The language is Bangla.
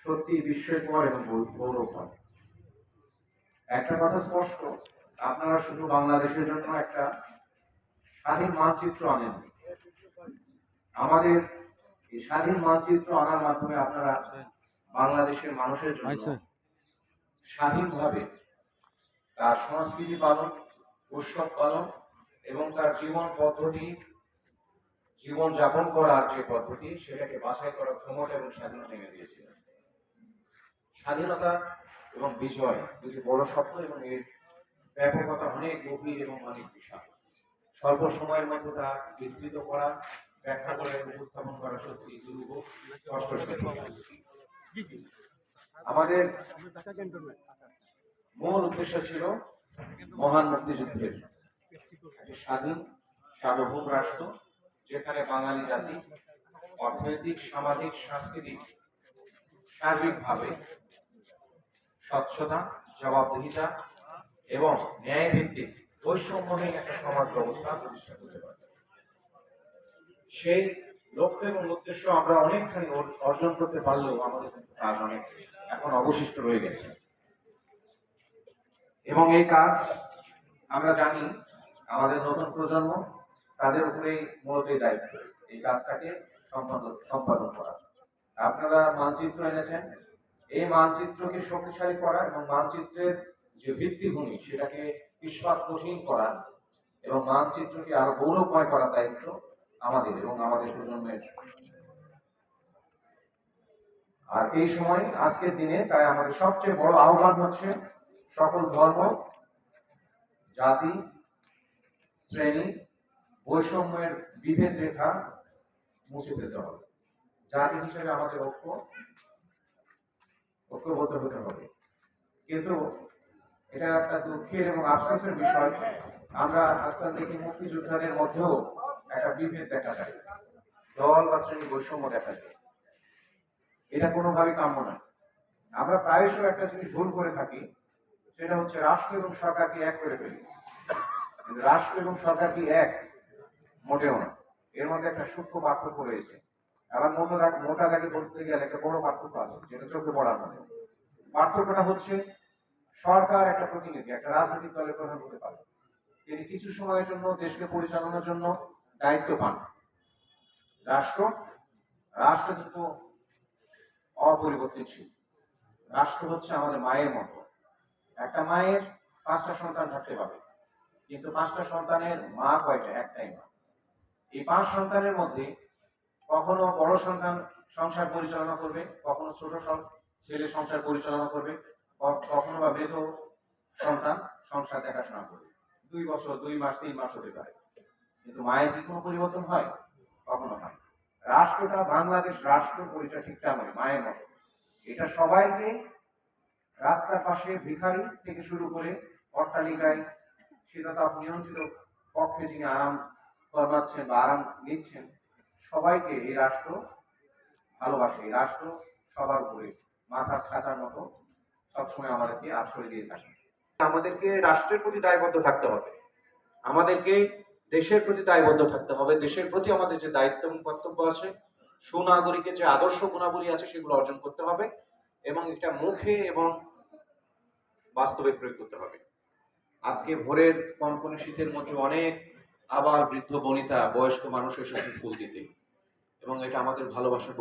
সত্যি বিস্ময়কর এবং গৌরবময়। একটা কথা স্পষ্ট, আপনারা শুধু বাংলাদেশের জন্য একটা স্বাধীন মানচিত্র আনেননি, আমাদের এই স্বাধীন মানচিত্র আনার মাধ্যমে আপনারা বাংলাদেশের মানুষের জন্য স্বাধীনভাবে তার সংস্কৃতি পালন, উৎসব পালন এবং তার জীবন পদ্ধতি, জীবন যাপন করার যে পদ্ধতি, সেটাকে বাছাই করার ক্ষমতা এবং স্বাধীনতা এনে দিয়েছিলেন। স্বাধীনতা এবং বিজয় দুটি বড় শব্দ এবং এর ব্যাপকতা অনেক গভীর এবং অনেক বিশাল। স্বল্প সময়ের মধ্যে তা বিস্তৃত করা, ব্যাখ্যা করে উপস্থাপন করা সত্যি দুরূহ, কষ্টসাধ্য। আমাদের মূল উদ্দেশ্য ছিল মহান মুক্তিযুদ্ধের একটি স্বাধীন সার্বভৌম রাষ্ট্র, যেখানে বাঙালি জাতি অর্থনৈতিক, সামাজিক, সাংস্কৃতিক সার্বিকভাবে স্বচ্ছতা, জবাবদিহিতা এবং ন্যায় ভিত্তিক বৈষম্যহীন একটা সমাজ ব্যবস্থা প্রতিষ্ঠা করতে পারে। সেই লক্ষ্য এবং উদ্দেশ্য আমরা অনেকখানি অর্জন করতে পারলেও আমাদের কাজ অনেক এখন অবশিষ্ট রয়ে গেছে, এবং এই কাজ আমরা জানি আমাদের নতুন প্রজন্ম, তাদের উপরেই মূলত দায়িত্ব এই কাজটাকে সম্পাদন করা। আপনারা মানচিত্র এনেছেন, এই মানচিত্রকে শক্তিশালী করা এবং মানচিত্রের যে ভিত্তিভূমি সেটাকে ইস্পাত কঠিন করা এবং মানচিত্রকে আরো গৌরবময় করার দায়িত্ব আমাদের এবং আমাদের প্রজন্মের। আর এই সময় আজকের দিনে তাই আমাদের সবচেয়ে বড় আহ্বান হচ্ছে সকল ধর্ম, জাতি, শ্রেণী, বৈষম্যের বিভেদ রেখা মুছে ফেলতে হবে। জাতি হিসেবে আমাদের ঐক্যবদ্ধ হতে হবে। কিন্তু এটা একটা দুঃখের এবং আফসোসের বিষয়, আমরা আজকাল দেখি মুক্তিযোদ্ধাদের মধ্যেও একটা বিভেদ দেখা যায়, দল বা শ্রেণী বৈষম্য দেখা যায়। এটা কোনোভাবে কাম্য নয়। আমরা প্রায়শই একটা জিনিস ভুল করে থাকি, সেটা হচ্ছে রাষ্ট্র এবং সরকারকে এক করে ফেলি। রাষ্ট্র এবং সরকার কি এক? মোটেও না। এর মধ্যে একটা সূক্ষ্ম পার্থক্য রয়েছে। আবার মোটা দাগে বলতে গেলে একটা বড় পার্থক্য আছে, যেটা চোখে পড়ার মতো। পার্থক্যটা হচ্ছে, সরকার একটা প্রতিনিধি, একটা রাজনৈতিক দলের প্রধান হতে পারে, তিনি কিছু সময়ের জন্য দেশকে পরিচালনার জন্য দায়িত্ব পান। রাষ্ট্র রাষ্ট্র কিন্তু অপরিবর্তনশীল। রাষ্ট্র হচ্ছে আমাদের মায়ের মতো। একটা মায়ের 5টা সন্তান থাকতে পারে, কিন্তু 5টা সন্তানের মা কয়টা? একটাই মা। এই 5 সন্তানের মধ্যে কখনো বড় সন্তান সংসার পরিচালনা করবে, কখনো ছোট ছেলে সংসার পরিচালনা করবে, কখনো বা মেজ সন্তান সংসার দেখাশোনা করবে। 2 বছর, 2 মাস, 3 মাস হতে পারে, কিন্তু মায়ের কি কোনো পরিবর্তন হয়? কখনো হয়। রাষ্ট্রটা, বাংলাদেশ রাষ্ট্র পরিচয় ঠিক তেমনই, মায়ের মতো। এটা সবাইকে, রাস্তার পাশে ভিখারি থেকে শুরু করে অট্টালিকায় শীতাতাপ নিয়ন্ত্রিত কক্ষে যিনি আরাম ফরমাচ্ছেন বা আরাম নিচ্ছেন, সবাইকে এই রাষ্ট্র ভালোবাসে। এই রাষ্ট্র সবার উপরে মাথার ছাতার মতো সবসময় আমাদেরকে আশ্রয় দিয়ে থাকে। আমাদেরকে রাষ্ট্রের প্রতি দায়বদ্ধ থাকতে হবে, আমাদেরকে দেশের প্রতি দায়বদ্ধ থাকতে হবে। দেশের প্রতি আমাদের যে দায়িত্ব এবং কর্তব্য আছে, সুনাগরিকের যে আদর্শ গুণাবলী আছে, সেগুলো অর্জন করতে হবে এবং এটা মুখে এবং বাস্তবে প্রয়োগ করতে হবে। আজকে ভোরের কনকনে শীতের মধ্যে অনেক আবার বৃদ্ধ বনিতা, বয়স্ক মানুষ এসেছে ফুল দিতে, এবং এটা আমাদের ভালোবাসার